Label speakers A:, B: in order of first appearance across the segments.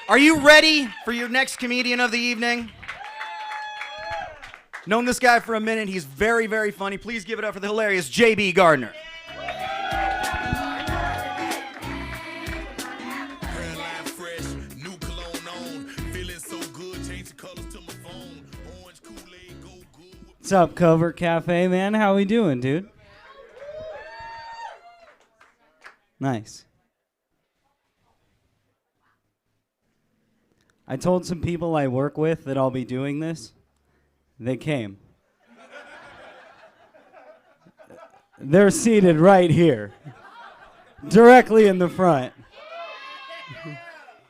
A: Are you ready for your next comedian of the evening? Known this guy for a minute. He's very, very funny. Please give it up for the hilarious JB Garner.
B: What's up, Covert Cafe, man? How we doing, dude? Nice. I told some people I work with that I'll be doing this. They came. They're seated right here, directly in the front.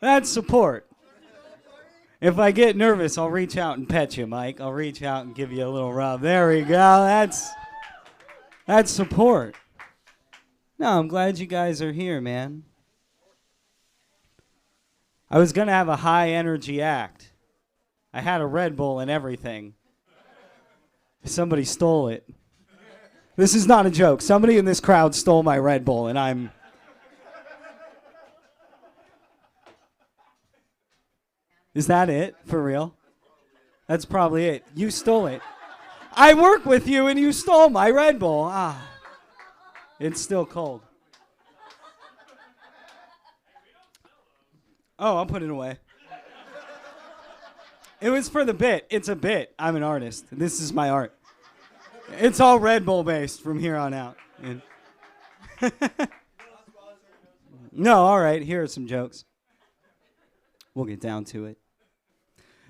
B: That's support. If I get nervous, I'll reach out and pet you, Mike. I'll reach out and give you a little rub. There we go. That's support. No, I'm glad you guys are here, man. I was going to have a high energy act. I had a Red Bull and everything. Somebody stole it. This is not a joke. Somebody in this crowd stole my Red Bull, and I'm... Is that it? For real? That's probably it. You stole it. I work with you, and you stole my Red Bull. Ah. It's still cold. Oh, I'll put it away. It was for the bit. It's a bit. I'm an artist. This is my art. It's all Red Bull based from here on out. No, all right. Here are some jokes. We'll get down to it.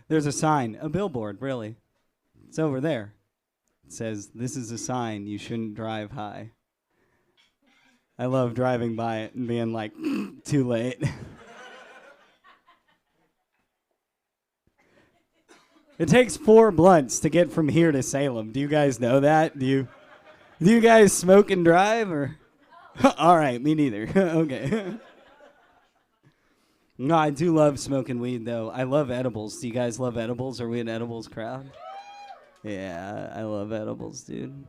B: There's a sign, a billboard, really. It's over there. It says, "This is a sign you shouldn't drive high." I love driving by it and being like, too late. It takes 4 blunts to get from here to Salem. Do you guys know that? Do you guys smoke and drive? Or? All right, me neither. Okay. No, I do love smoking weed, though. I love edibles. Do you guys love edibles? Are we an edibles crowd? Yeah, I love edibles, dude.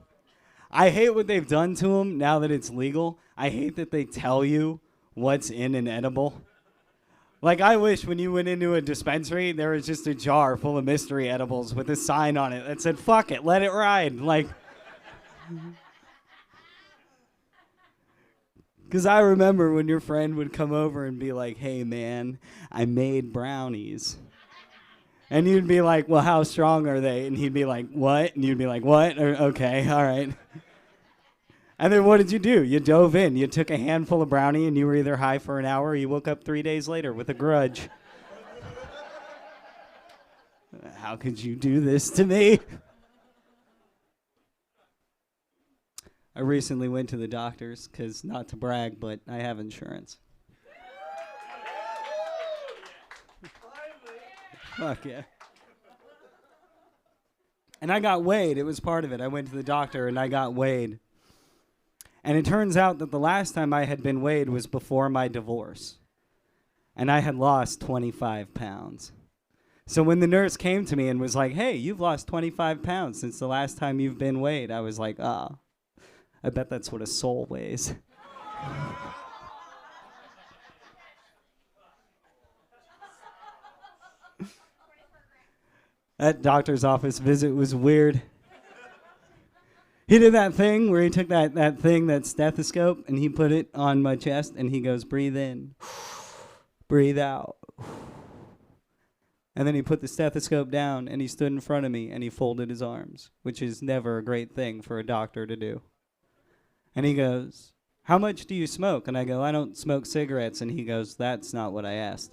B: I hate what they've done to them now that it's legal. I hate that they tell you what's in an edible. Like, I wish when you went into a dispensary, there was just a jar full of mystery edibles with a sign on it that said, "Fuck it, let it ride." Like, because I remember when your friend would come over and be like, "Hey, man, I made brownies." And you'd be like, "Well, how strong are they?" And he'd be like, "What?" And you'd be like, "What?" Or, "Okay, all right." And then what did you do? You dove in. You took a handful of brownie and you were either high for an hour or you woke up 3 days later with a grudge. How could you do this to me? I recently went to the doctor's because, not to brag, but I have insurance. Fuck yeah. And I got weighed. It was part of it. I went to the doctor and I got weighed. And it turns out that the last time I had been weighed was before my divorce. And I had lost 25 pounds. So when the nurse came to me and was like, "Hey, you've lost 25 pounds since the last time you've been weighed," I was like, "Ah, I bet that's what a soul weighs." That doctor's office visit was weird. He did that thing where he took that thing, that stethoscope, and he put it on my chest, and he goes, "Breathe in, breathe out." And then he put the stethoscope down, and he stood in front of me, and he folded his arms, which is never a great thing for a doctor to do. And he goes, "How much do you smoke?" And I go, "I don't smoke cigarettes." And he goes, "That's not what I asked."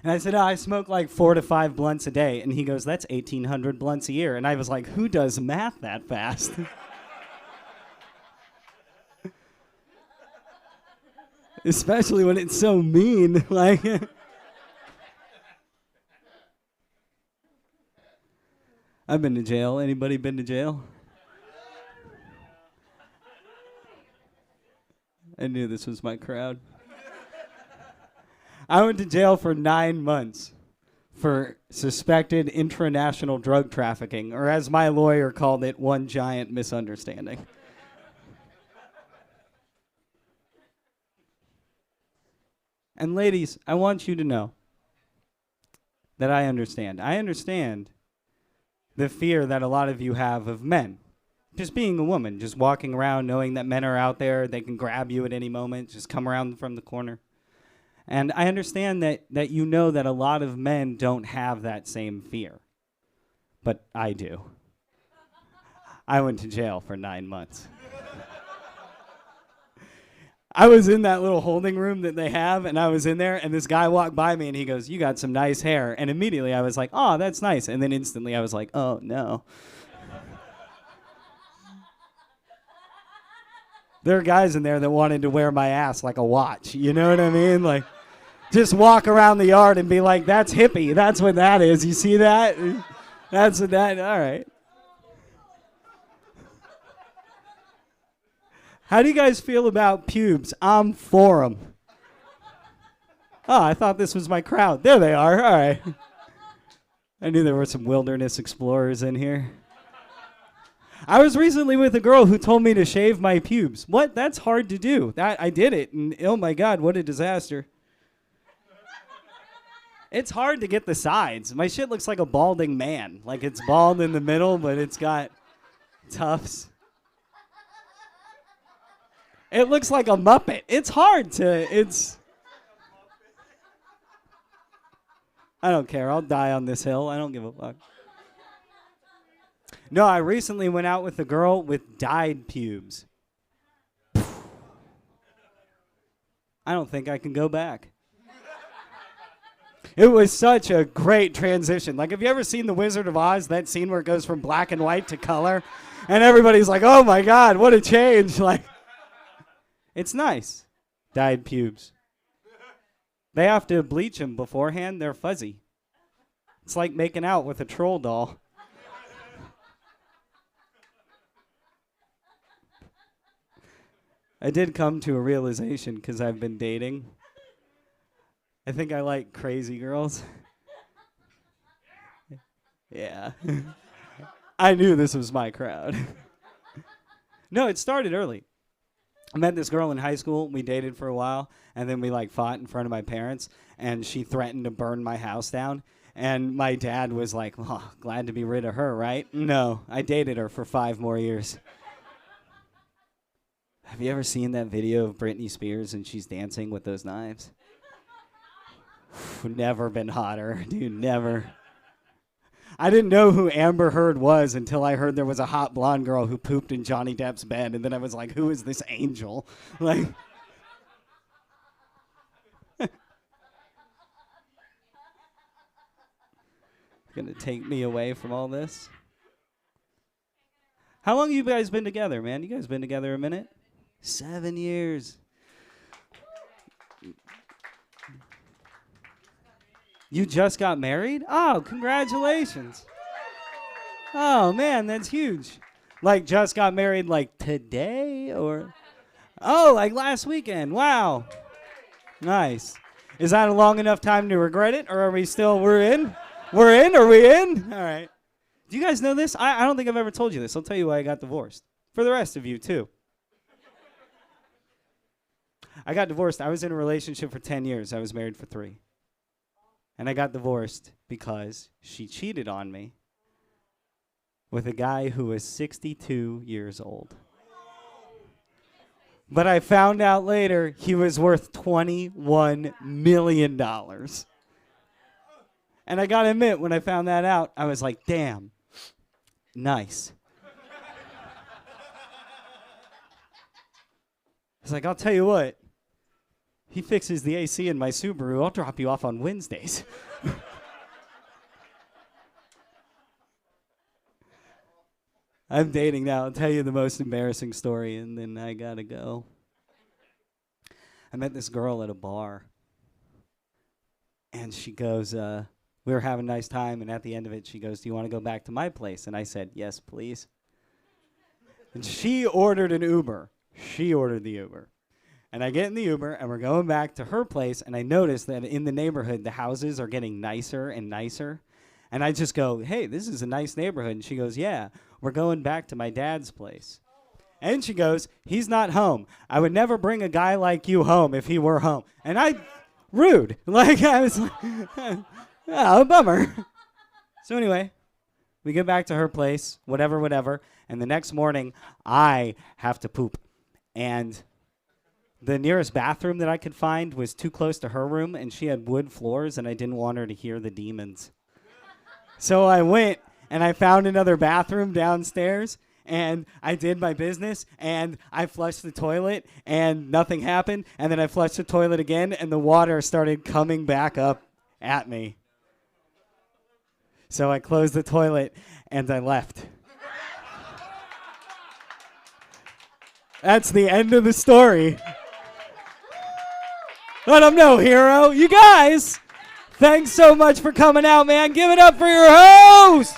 B: And I said, "Oh, I smoke like 4 to 5 blunts a day." And he goes, "That's 1,800 blunts a year." And I was like, who does math that fast? Especially when it's so mean. Like, I've been to jail. Anybody been to jail? I knew this was my crowd. I went to jail for 9 months for suspected intranational drug trafficking, or as my lawyer called it, one giant misunderstanding. And ladies, I want you to know that I understand. I understand the fear that a lot of you have of men. Just being a woman, just walking around knowing that men are out there, they can grab you at any moment, just come around from the corner. And I understand that you know that a lot of men don't have that same fear. But I do. I went to jail for 9 months. I was in that little holding room that they have, and I was in there, and this guy walked by me, and he goes, "You got some nice hair." And immediately I was like, "Oh, that's nice." And then instantly I was like, "Oh, no." There are guys in there that wanted to wear my ass like a watch. You know what I mean? Like, just walk around the yard and be like, "That's hippie. That's what that is. You see that? That's what that, all right." How do you guys feel about pubes? I'm for them. Oh, I thought this was my crowd. There they are. All right. I knew there were some wilderness explorers in here. I was recently with a girl who told me to shave my pubes. What? That's hard to do. I did it, and oh my God, what a disaster. It's hard to get the sides. My shit looks like a balding man. Like it's bald in the middle, but it's got tufts. It looks like a Muppet. It's hard to, I don't care. I'll die on this hill. I don't give a fuck. No, I recently went out with a girl with dyed pubes. I don't think I can go back. It was such a great transition. Like, have you ever seen The Wizard of Oz, that scene where it goes from black and white to color? And everybody's like, "Oh my God, what a change." Like, it's nice. Dyed pubes. They have to bleach them beforehand. They're fuzzy. It's like making out with a troll doll. I did come to a realization because I've been dating. I think I like crazy girls. Yeah. I knew this was my crowd. No, it started early. I met this girl in high school. We dated for a while, and then we fought in front of my parents, and she threatened to burn my house down. And my dad was like, "Oh, glad to be rid of her, right?" No, I dated her for 5 more years. Have you ever seen that video of Britney Spears and she's dancing with those knives? Never been hotter, dude, never. I didn't know who Amber Heard was until I heard there was a hot blonde girl who pooped in Johnny Depp's bed, and then I was like, "Who is this angel?" Like, gonna take me away from all this. How long have you guys been together, man? You guys been together a minute? 7 years. You just got married? Oh, congratulations. Oh, man, that's huge. Like, just got married, like, today? Or, oh, like last weekend. Wow. Nice. Is that a long enough time to regret it? Or are we still, we're in? We're in? Are we in? All right. Do you guys know this? I don't think I've ever told you this. I'll tell you why I got divorced. For the rest of you, too. I got divorced. I was in a relationship for 10 years. I was married for 3. And I got divorced because she cheated on me with a guy who was 62 years old. But I found out later he was worth $21 million. And I gotta admit, when I found that out, I was like, damn, nice. I was like, I'll tell you what. He fixes the AC in my Subaru. I'll drop you off on Wednesdays. I'm dating now. I'll tell you the most embarrassing story, and then I gotta go. I met this girl at a bar, and she goes, we were having a nice time, and at the end of it, she goes, "Do you want to go back to my place?" And I said, "Yes, please." And she ordered an Uber. She ordered the Uber. And I get in the Uber, and we're going back to her place, and I notice that in the neighborhood, the houses are getting nicer and nicer. And I just go, "Hey, this is a nice neighborhood." And she goes, "Yeah, we're going back to my dad's place." And she goes, "He's not home. I would never bring a guy like you home if he were home." And rude. Like, I was like, oh, bummer. So anyway, we get back to her place, whatever. And the next morning, I have to poop. And the nearest bathroom that I could find was too close to her room, and she had wood floors, and I didn't want her to hear the demons. So I went, and I found another bathroom downstairs, and I did my business, and I flushed the toilet, and nothing happened. And then I flushed the toilet again, and the water started coming back up at me. So I closed the toilet, and I left. That's the end of the story. Let them know, hero. You guys, thanks so much for coming out, man. Give it up for your host.